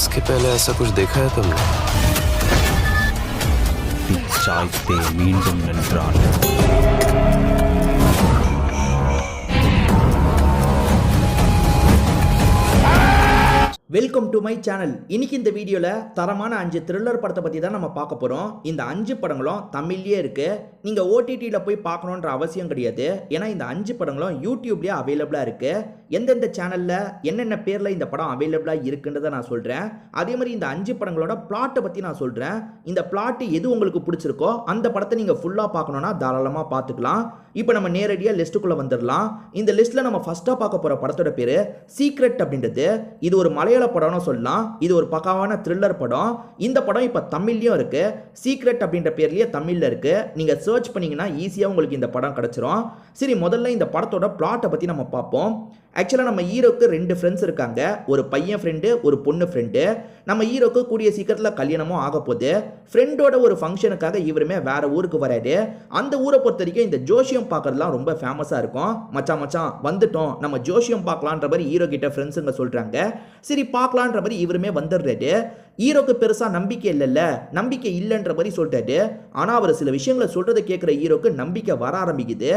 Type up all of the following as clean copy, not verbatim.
इसके पहले ऐसा कुछ देखा है तुमने? சாய்த்தே மீண்டும் நின்றான். Welcome to my channel. இன்னைக்கு இந்த வீடியோவில் தரமான 5 த்ரில்லர் படத்தை பற்றி தான் நம்ம பார்க்க போகிறோம். இந்த 5 படங்களும் தமிழ்லேயே இருக்குது. நீங்கள் ஓடிடியில் போய் பார்க்கணுன்ற அவசியம் கிடையாது. ஏன்னா இந்த 5 படங்களும் யூடியூப்லேயே அவைலபிளாக இருக்குது. எந்தெந்த சேனலில் என்னென்ன பேரில் இந்த படம் அவைலபிளாக இருக்குன்றதை நான் சொல்கிறேன். அதே மாதிரி இந்த 5 படங்களோட பிளாட்டை பற்றி நான் சொல்கிறேன். இந்த பிளாட்டு எது உங்களுக்கு பிடிச்சிருக்கோ அந்த படத்தை நீங்கள் ஃபுல்லாக பார்க்கணுன்னா தாராளமாக பார்த்துக்கலாம். இப்போ நம்ம நேரடியாக லிஸ்ட்டுக்குள்ளே வந்துடலாம். இந்த லிஸ்ட்டில் நம்ம ஃபஸ்ட்டாக பார்க்க போகிற படத்தோட பேர் சீக்ரெட் அப்படின்றது. இது ஒரு மலையாள படம்னு சொல்லலாம். இது ஒரு பக்காவான த்ரில்லர் படம். இந்த படம் இப்போ தமிழ்லையும் இருக்கு. சீக்ரெட் அப்படின்ற பேர்லயே தமிழ்ல இருக்கு. நீங்க சர்ச் பண்ணீங்கன்னா ஈஸியா உங்களுக்கு இந்த படம் கிடைச்சிரும். சரி, முதல்ல இந்த படத்தோட பிளாட்டை பத்தி நம்ம பார்ப்போம். ஆக்சுவலாக நம்ம ஹீரோக்கு 2 ஃப்ரெண்ட்ஸ் இருக்காங்க. ஒரு பையன் ஃப்ரெண்டு, ஒரு பொண்ணு ஃப்ரெண்டு. நம்ம ஹீரோக்கு கூடிய சீக்கிரத்தில் கல்யாணமும் ஆக போகுது. ஃப்ரெண்டோட ஒரு ஃபங்க்ஷனுக்காக இவருமே வேற ஊருக்கு வராரு. அந்த ஊரை பொறுத்த வரைக்கும் இந்த ஜோசியம் பார்க்கறதுலாம் ரொம்ப ஃபேமஸாக இருக்கும். மச்சான் வந்துட்டோம், நம்ம ஜோசியம் பார்க்கலான்ற மாதிரி ஹீரோ கிட்ட ஃப்ரெண்ட்ஸுங்க சொல்கிறாங்க. சரி பார்க்கலான்ற மாதிரி இவருமே வந்துடுறாரு. ஹீரோக்கு பெருசாக நம்பிக்கை இல்லைன்ற மாதிரி சொல்லிட்டாரு. ஆனால் அவர் சில விஷயங்களை சொல்கிறத கேட்குற ஹீரோக்கு நம்பிக்கை வர ஆரம்பிக்குது.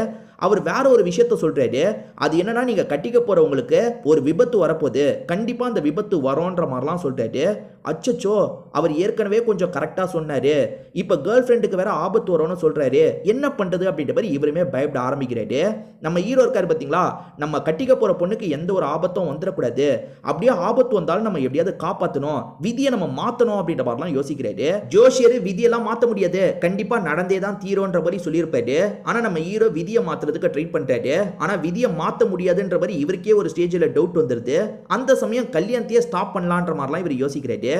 அவர் வேற ஒரு விஷயத்த சொல்கிறாரு. அது என்னன்னா, நீங்கள் கட்டிக்க போகிறவங்களுக்கு ஒரு விபத்து வரப்போகுது, கண்டிப்பாக அந்த விபத்து வரோன்ற மாதிரிலாம் சொல்லிட்டாரு. அச்சச்சோ, அவர் ஏற்கனவே கொஞ்சம் கரெக்டாக சொன்னார். இப்போ கேர்ள் ஃப்ரெண்டுக்கு வேற ஆபத்து வரும்னு சொல்கிறாரு. என்ன பண்ணுறது அப்படின்ற மாதிரி இவருமே பயப்பட ஆரம்பிக்கிறாரு. நம்ம ஹீரோ இருக்காரு பார்த்தீங்களா, நம்ம கட்டிக்க போகிற பொண்ணுக்கு எந்த ஒரு ஆபத்தும் வந்துடக்கூடாது. அப்படியே ஆபத்து வந்தாலும் நம்ம எப்படியாவது காப்பாற்றணும், விதியை நம்ம மாற்றணும் அப்படின்ற மாதிரிலாம் யோசிக்கிறாரு. ஜோஷியர் விதியெல்லாம் மாற்ற முடியாது, கண்டிப்பாக நடந்தே தான் தீரோன்ற மாதிரி சொல்லியிருப்பாரு. ஆனால் நம்ம ஹீரோ விதியை மாற்றுறதுக்கு ட்ரை பண்ணிட்டாரு. ஆனால் விதியை மாற்ற முடியாதுன்ற மாதிரி இவருக்கே ஒரு ஸ்டேஜில் டவுட் வந்துடுது. அந்த சமயம் கல்யாணத்தையே ஸ்டாப் பண்ணலான்ற மாதிரிலாம் இவர் யோசிக்கிறாரு.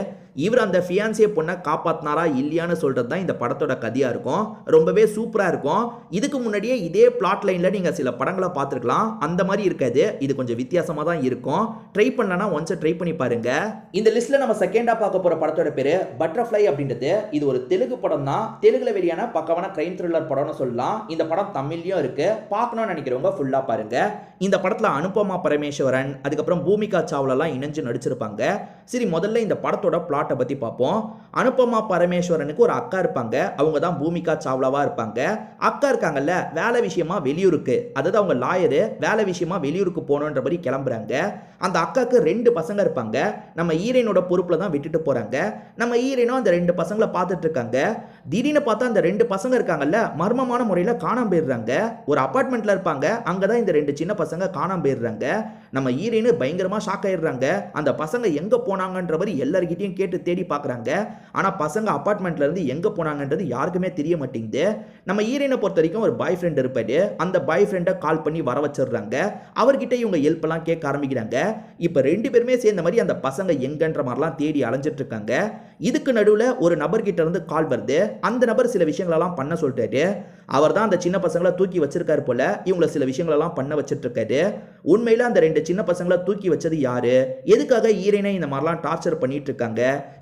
இவர் அந்த ஃபியான்சியே பொண்ணை காப்பாத்தினாரா இல்லையான்னு சொல்றது தான் இந்த படத்தோட கதையா இருக்கும். ரொம்பவே சூப்பரா இருக்கும். இதுக்கு முன்னாடியே இதே பிளாட் லைன்ல நீங்க சில படங்களை பார்த்துருக்கலாம். அந்த மாதிரி இருக்காது, இது கொஞ்சம் வித்தியாசமா தான் இருக்கும். ட்ரை பண்ணலன்னா ஒன்ஸ் ட்ரை பண்ணி பாருங்க. இந்த லிஸ்ட்ல நம்ம செகண்டா பார்க்க போற படத்தோட பேரு பட்டர்ஃப்ளை அப்படின்றது. இது ஒரு தெலுங்கு படம் தான். தெலுங்குல வெளியான பக்கவான கிரைம் த்ரில்லர் படம்னு சொல்லலாம். இந்த படம் தமிழ்லயும் இருக்கு. பார்க்கணும்னு நினைக்கிறவங்க ஃபுல்லா பாருங்க. இந்த படத்துல அனுபமா பரமேஸ்வரன், அதுக்கப்புறம் பூமிகா சாவ்லாலாம் இணைஞ்சு நடிச்சிருப்பாங்க. சரி, முதல்ல இந்த படத்தோட பிளாட்டை பத்தி பார்ப்போம். அனுபமா பரமேஸ்வரனுக்கு ஒரு அக்கா இருப்பாங்க. அவங்க தான் பூமிகா சாவ்லாவா இருப்பாங்க. அக்கா இருக்காங்கல்ல, வேலை விஷயமா வெளியூருக்கு, அதாவது அவங்க லாயரு, வேலை விஷயமா வெளியூருக்கு போகணுன்ற மாதிரி கிளம்புறாங்க. அந்த அக்காவுக்கு 2 பசங்க இருப்பாங்க. நம்ம ஹீரோயினோட பொறுப்புல தான் விட்டுட்டு போறாங்க. நம்ம ஹீரோயினும் அந்த 2 பசங்களை பார்த்துட்டு இருக்காங்க. திடீர்னு பார்த்தா அந்த 2 பசங்க இருக்காங்கல்ல, மர்மமான முறையில் காணாம போயிடுறாங்க. ஒரு அபார்ட்மெண்ட்ல இருப்பாங்க. அங்கதான் இந்த 2 சின்ன பசங்க காணாம போயிடுறாங்க. நம்ம ஹீரோயின் பயங்கரமா ஷாக் ஆயிடுறாங்க. அந்த பசங்க எங்க போனாங்கன்ற மாதிரி எல்லார்கிட்டையும் கேட்டு தேடி பார்க்குறாங்க. ஆனால் பசங்க அப்பார்ட்மெண்ட்ல இருந்து எங்கே போனாங்கன்றது யாருக்குமே தெரிய மாட்டேங்குது. நம்ம ஹீரோயினை பொறுத்த வரைக்கும் ஒரு பாய் ஃப்ரெண்ட் இருப்பாரு. அந்த பாய் ஃப்ரெண்டை கால் பண்ணி வர வச்சிடுறாங்க. அவர்கிட்ட இவங்க ஹெல்ப் எல்லாம் கேட்க ஆரம்பிக்கிறாங்க. இப்போ 2 பேருமே சேர்ந்த மாதிரி அந்த பசங்க எங்கன்ற மாதிரிலாம் தேடி அலைஞ்சிட்டு இருக்காங்க. இதுக்கு நடுவில் ஒரு நபர்கிட்ட இருந்து கால் வருது. அந்த நபர் சில விஷயங்களெல்லாம் பண்ண சொல்லிட்டாரு. அவர் தான் அந்த சின்ன பசங்களை தூக்கி வச்சிருக்காரு போல. இவங்களை சில விஷயங்களெல்லாம் பண்ண வச்சிட்டு இருக்காரு. உண்மையில அந்த 2 சின்ன பசங்களை தூக்கி வச்சது யாரு, எதுக்காக ஹீரோயினை இந்த மாதிரிலாம் டார்ச்சர் பண்ணிட்டு இருக்காங்க,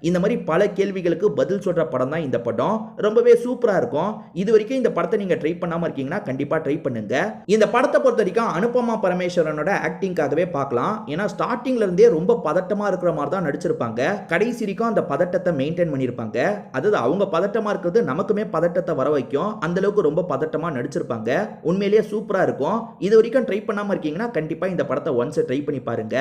இந்த மாதிரி பல கேள்விகளுக்கு பதில் சொல்ற படம் தான் இந்த படம். ரொம்பவே சூப்பரா இருக்கும். இது வரைக்கும் இந்த படத்தை நீங்க ட்ரை பண்ணாம இருக்கீங்கன்னா கண்டிப்பா ட்ரை பண்ணுங்க. இந்த படத்தை பொறுத்த வரைக்கும் அனுபமா பரமேஸ்வரனோட ஆக்டிங்காகவே பார்க்கலாம். ஏன்னா ஸ்டார்டிங்ல இருந்தே ரொம்ப பதட்டமா இருக்கிற மாதிரி தான் நடிச்சிருப்பாங்க. கடைசி வரைக்கும் அந்த பதட்டத்தை மெயின்டைன் பண்ணியிருப்பாங்க. அதாவது அவங்க பதட்டமா இருக்கிறது நமக்குமே பதட்டத்தை வர வைக்கும். அந்த அளவுக்கு ரொம்ப பதட்டமா நடிச்சிருப்பாங்க. உண்மையிலேயே சூப்பரா இருக்கும். இது வரைக்கும் ட்ரை பண்ணாம இருக்கீங்கன்னா கண்டிப்பா இந்த படத்தை ஒன்ஸ் ட்ரை பண்ணி பாருங்க.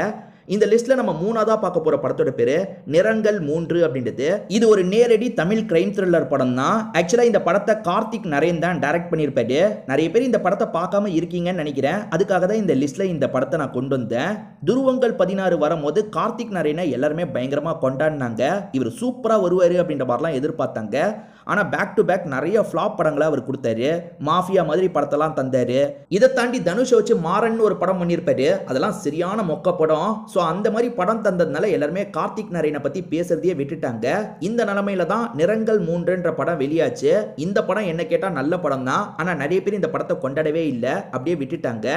இந்த லிஸ்ட்ல நம்ம 3ஆவதா பார்க்க போற படத்தோட பேரு நிறங்கள் 3 அப்படின்றது. இது ஒரு நேரடி தமிழ் கிரைம் த்ரில்லர் படம் தான். ஆக்சுவலா இந்த படத்தை கார்த்திக் நரேன் தான் டைரக்ட் பண்ணியிருப்பாரு. நிறைய பேர் இந்த படத்தை பார்க்காம இருக்கீங்கன்னு நினைக்கிறேன். அதுக்காக தான் இந்த லிஸ்ட்ல இந்த படத்தை நான் கொண்டு வந்தேன். துருவங்கள் 16 வரும்போது கார்த்திக் நரேனை எல்லாருமே பயங்கரமா கொண்டாடினாங்க. இவர் சூப்பரா வருவாரு அப்படின்ற மாதிரிலாம் எதிர்பார்த்தாங்க. ஆனால் பேக் டு பேக் நிறைய ஃப்ளாப் படங்களை அவர் கொடுத்தாரு. மாஃபியா மாதிரி படத்தெல்லாம் தந்தாரு. இதை தாண்டி தனுஷை வச்சு மாறன் ஒரு படம் பண்ணியிருப்பாரு. அதெல்லாம் சரியான மொக்க படம். ஸோ அந்த மாதிரி படம் தந்ததுனால எல்லாருமே கார்த்திக் நரேனை பற்றி பேசுறதையே விட்டுட்டாங்க. இந்த நிலைமையில தான் நிறங்கள் 3ன்ற படம் வெளியாச்சு. இந்த படம் என்ன கேட்டால் நல்ல படம் தான். ஆனால் நிறைய பேர் இந்த படத்தை கொண்டாடவே இல்லை, அப்படியே விட்டுட்டாங்க.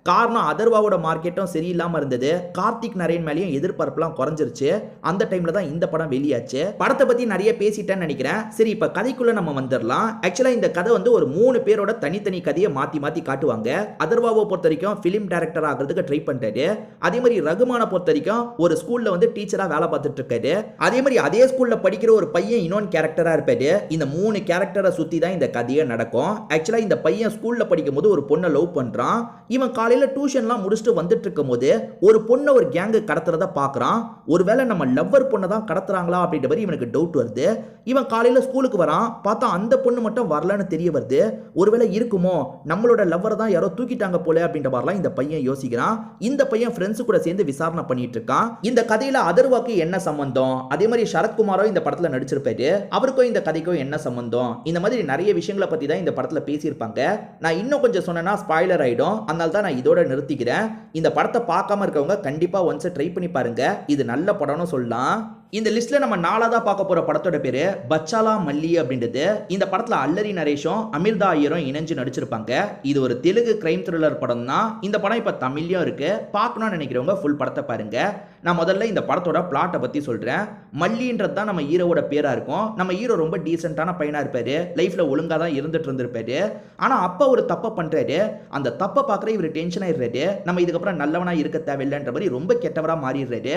காரணம் அதர்வாவோட மார்க்கெட்டும் சரியில்லாம இருந்தது. கார்த்திக் நரேன் மேலேயும் எதிர்பார்ப்புலாம் குறைஞ்சிருச்சு. அந்த டைம்ல தான் இந்த படம் வெளியாச்சு. படத்தை பத்தி நிறைய பேசிட்டேன்னு நினைக்கிறேன். சரி, இப்ப கதைக்குள்ள நம்ம வந்துடலாம். ஆக்சுவலா இந்த கதை வந்து ஒரு 3 பேரோட தனித்தனி கதையை மாத்தி மாத்தி காட்டுவாங்க. அதர்வாவை பொறுத்த வரைக்கும் பிலிம் டைரக்டர் ஆகிறதுக்கு ட்ரை பண்ணிட்டாரு. அதே மாதிரி ரகுமானை பொறுத்த வரைக்கும் ஒரு ஸ்கூல்ல வந்து டீச்சரா வேலை பார்த்துட்டு இருக்காரு. அதே மாதிரி அதே ஸ்கூல்ல படிக்கிற ஒரு பையன் இன்னொன்று கேரக்டரா இருப்பாரு. இந்த 3 கேரக்டரை சுத்தி தான் இந்த கதையே நடக்கும். ஆக்சுவலா இந்த பையன் ஸ்கூல்ல படிக்கும் போது ஒரு பொண்ணை லவ் பண்றான். இவன் காலையில டியூஷன்லாம் முடிச்சுட்டு வந்துட்டு இருக்கும் போது ஒரு பொண்ணை ஒரு கேங்கு கடத்துறத பாக்குறான். ஒருவேளை நம்ம லவ்வர் பொண்ணை தான் கடத்துறாங்களா அப்படின்ற மாதிரி இவனுக்கு டவுட் வருது. இவன் காலையில ஸ்கூலுக்கு வரான். பார்த்தா அந்த பொண்ணு மட்டும் வரலன்னு தெரிய வருது. ஒருவேளை இருக்குமோ, நம்மளோட லவ்வர் தான் யாரோ தூக்கிட்டாங்க போல அப்படின்ற மாதிரிலாம் இந்த பையன் யோசிக்கிறான். இந்த பையன் ஃப்ரெண்ட்ஸ் கூட சேர்ந்து விசாரணை பண்ணிட்டு இருக்கான். இந்த கதையில அதர்வாக்கு என்ன சம்பந்தம், அதே மாதிரி சரத்குமாரோ இந்த படத்துல நடிச்சிருப்பாரு, அவருக்கும் இந்த கதைக்கும் என்ன சம்பந்தம், இந்த மாதிரி நிறைய விஷயங்களை பத்தி தான் இந்த படத்துல பேசியிருப்பாங்க. நான் இன்னும் கொஞ்சம் சொன்னேன்னா ஸ்பாயிலர் ஆயிடும். அதனால தான் நான் இதோட நிறுத்திக்கிறேன். இந்த படத்தை பார்க்காம இருக்கவங்க கண்டிப்பா ஒன்ஸ் ட்ரை பண்ணி பாருங்க. இது நல்ல படம்னு சொல்லலாம். இந்த லிஸ்ட்ல நம்ம 4ஆவதா பார்க்க போற படத்தோட பேரு பச்சாலா மல்லி அப்படின்றது. இந்த படத்துல அல்லரி நரேஷும் அமிர்தா ஐயரும் இணைஞ்சு நடிச்சிருப்பாங்க. இது ஒரு தெலுங்கு கிரைம் த்ரில்லர் படம் தான். இந்த படம் இப்ப தமிழ்லயும் இருக்கு. பார்க்கணும்னு நினைக்கிறவங்க ஃபுல் படத்தை பாருங்க. நான் முதல்ல இந்த படத்தோட பிளாட்டை பத்தி சொல்றேன். மல்லின்றது தான் நம்ம ஹீரோவோட பேரா இருக்கும். நம்ம ஹீரோ ரொம்ப டீசென்டான பையனா இருப்பாரு. லைஃப்ல ஒழுங்கா தான் இருந்துட்டு இருந்திருப்பாரு. ஆனா அப்ப ஒரு தப்பை பண்றாரு. அந்த தப்பை பார்க்குற இவர் டென்ஷன் ஆயிடுறாரு. நம்ம இதுக்கப்புறம் நல்லவனா இருக்க தேவையில்லைன்ற மாதிரி ரொம்ப கெட்டவரா மாறிடுறாரு.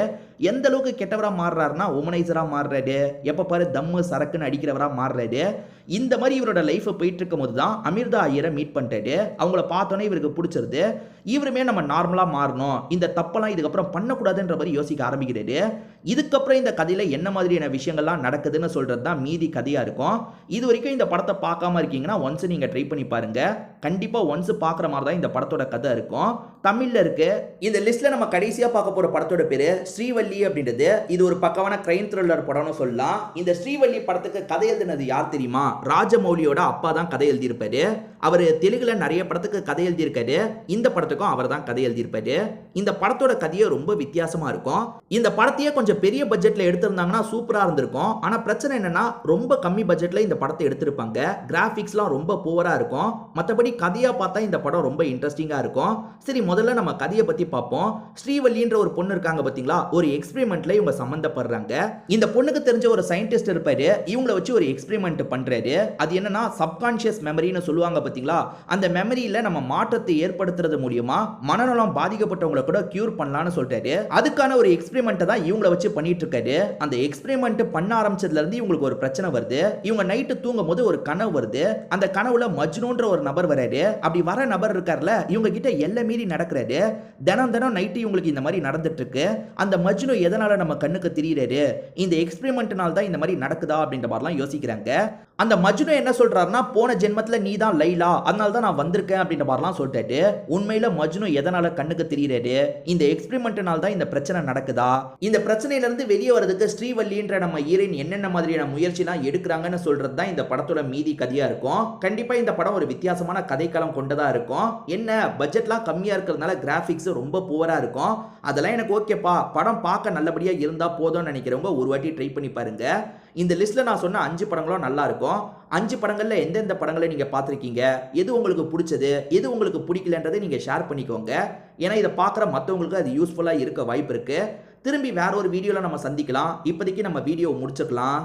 எந்த அளவுக்கு கெட்டவரா மாறுறாருன்னா உமனைசரா மாறுறாரு. எப்ப பாரு தம்மு சரக்குன்னு அடிக்கிறவரா மாறுறாரு. இந்த மாதிரி இவரோட லைஃப் போயிட்டு இருக்கும் போது தான் அமிர்தா ஐயரை மீட் பண்ணிட்டாரு. அவங்கள பார்த்தோன்னே இவருக்கு பிடிச்சிருது. இவருமே நம்ம நார்மலா மாறணும், இந்த தப்பெல்லாம் இதுக்கப்புறம் பண்ணக்கூடாதுன்ற மாதிரி யோசிக்க ஆரம்பிக்கிறாரு. இதுக்கப்புறம் இந்த கதையில என்ன மாதிரியான விஷயங்கள்லாம் நடக்குதுன்னு சொல்றது தான் மீதி கதையா இருக்கும். இது வரைக்கும் இந்த படத்தை பார்க்காம இருக்கீங்கன்னா ஒன்ஸ் நீங்க ட்ரை பண்ணி பாருங்க. கண்டிப்பா ஒன்ஸ் பார்க்குற மாதிரி தான் இந்த படத்தோட கதை இருக்கும். தமிழ்ல இருக்கு. இந்த லிஸ்ட்ல நம்ம கடைசியா பார்க்க போற படத்தோட பேரு ஸ்ரீவள்ளி அப்படின்றது. இது ஒரு பக்கமான கிரைம் த்ரில்லர் படம்னு சொல்லலாம். இந்த ஸ்ரீவள்ளி படத்துக்கு கதை எழுதினது யார் தெரியுமா? ராஜமௌலியோட அப்பா தான் கதை எழுதியிருப்பாரு. அவர் தெலுங்குல நிறைய படத்துக்கு கதை எழுதியிருக்காரு. இந்த படத்துக்கும் அவர் தான் கதை எழுதியிருப்பாரு. இந்த படத்தோட கதையே ரொம்ப வித்தியாசமா இருக்கும். இந்த படத்தையே கொஞ்சம் பெரிய பட்ஜெட்ல எடுத்திருந்தாங்கன்னா சூப்பரா இருந்திருக்கும். ஆனா பிரச்சனை என்னன்னா ரொம்ப கம்மி பட்ஜெட்ல இந்த படத்தை எடுத்திருப்பாங்க. கிராபிக்ஸ்லாம் ரொம்ப புவரா இருக்கும். மற்றபடி கதையா பார்த்தா இந்த படம் ரொம்ப இன்ட்ரெஸ்டிங்கா இருக்கும். சரி, முதல்ல நம்ம கதையை பத்தி பார்ப்போம். ஸ்ரீவல்லின்ற ஒரு பொண்ணு இருக்காங்க பாத்தீங்களா, ஒரு எக்ஸ்பெரிமெண்ட்ல இவங்க சம்பந்தப்படுறாங்க. இந்த பொண்ணுக்கு தெரிஞ்ச ஒரு சயின்டிஸ்ட் இருப்பாரு. இவங்கள வச்சு ஒரு எக்ஸ்பெரிமெண்ட் பண்றாரு. அது என்னன்னா சப்கான்ஷியஸ் மெமரின்னு சொல்லுவாங்க பாத்தீங்களா, அந்த மெமரியில நம்ம மாற்றத்தை ஏற்படுத்துறது மூலியமா மனநலம் பாதிக்கப்பட்டவங்களை கூட கியூர் பண்ணலாம்னு சொல்றாரு. அதுக்கான ஒரு எக்ஸ்பெரிமெண்ட் தான் இவங்கள வச்சு பண்ணிட்டு இருக்காரு. அந்த எக்ஸ்பெரிமெண்ட் பண்ண ஆரம்பிச்சதுல இருந்து இவங்களுக்கு ஒரு பிரச்சனை வருது. இவங்க நைட்டு தூங்கும் போது ஒரு கனவு வருது. அந்த கனவுல மஜ்னுன்ற ஒரு நபர் வராரு. அப்படி வர நபர் இருக்கார்ல, இவங்க கிட்ட எல்லை மீறி நடக்கிறாரு. தினம் தினம் நைட்டு இவங்களுக்கு இந்த மாதிரி நடந்துட்டு இருக்கு. அந்த மஜ்னு எதனால நம்ம கண்ணுக்கு தெரியுறாரு, இந்த எக்ஸ்பெரிமெண்ட்னால தான் இந்த மாதிரி நடக்குதா அப்படின்ற மாதிரிலாம் யோசிக்கிறாங்க. அந்த மஜ்னு என்ன சொல்றாருன்னா, போன ஜென்மத்துல நீ தான் லைலா, அதனால தான் நான் வந்திருக்கேன் அப்படின்ற மாதிரிலாம் சொல்லிட்டாரு. உண்மையில மஜ்னு எதனால கண்ணுக்கு தெரியுறாரு, இந்த எக்ஸ்பெரிமெண்ட்னால தான் இந்த பிரச்சனை நடக்குதா, இந்த பிரச்சனையில இருந்து வெளியே வரதுக்கு ஸ்ரீவல்லின்ற நம்ம ஹீரோயின் என்னென்ன மாதிரியான முயற்சிலாம் எடுக்கிறாங்கன்னு சொல்றது தான் இந்த படத்தோட மீதி கதையா இருக்கும். கண்டிப்பா இந்த படம் ஒரு வித்தியாசமான கதைக்களம் கொண்டதா இருக்கும். என்ன பட்ஜெட்லாம் கம்மியா இருக்கிறதுனால கிராபிக்ஸ் ரொம்ப புவரா இருக்கும். அதெல்லாம் எனக்கு ஓகேப்பா, படம் பார்க்க நல்லபடியா இருந்தா போதும்னு நினைக்கிறவங்க ஒரு வாட்டி ட்ரை பண்ணி பாருங்க. இந்த லிஸ்ட்ல நான் சொன்ன 5 படங்களும் நல்லா இருக்கும். 5 படங்கள்ல எந்தெந்த படங்களை நீங்க பார்த்திருக்கீங்க, எது உங்களுக்கு பிடிச்சது, எது உங்களுக்கு பிடிக்கலன்றதை நீங்க ஷேர் பண்ணிக்கோங்க. ஏன்னா இதை பார்க்குற மற்றவங்களுக்கு அது யூஸ்ஃபுல்லா இருக்க வாய்ப்பு இருக்கு. திரும்பி வேற ஒரு வீடியோல நம்ம சந்திக்கலாம். இப்போதைக்கு நம்ம வீடியோ முடிச்சுக்கலாம்.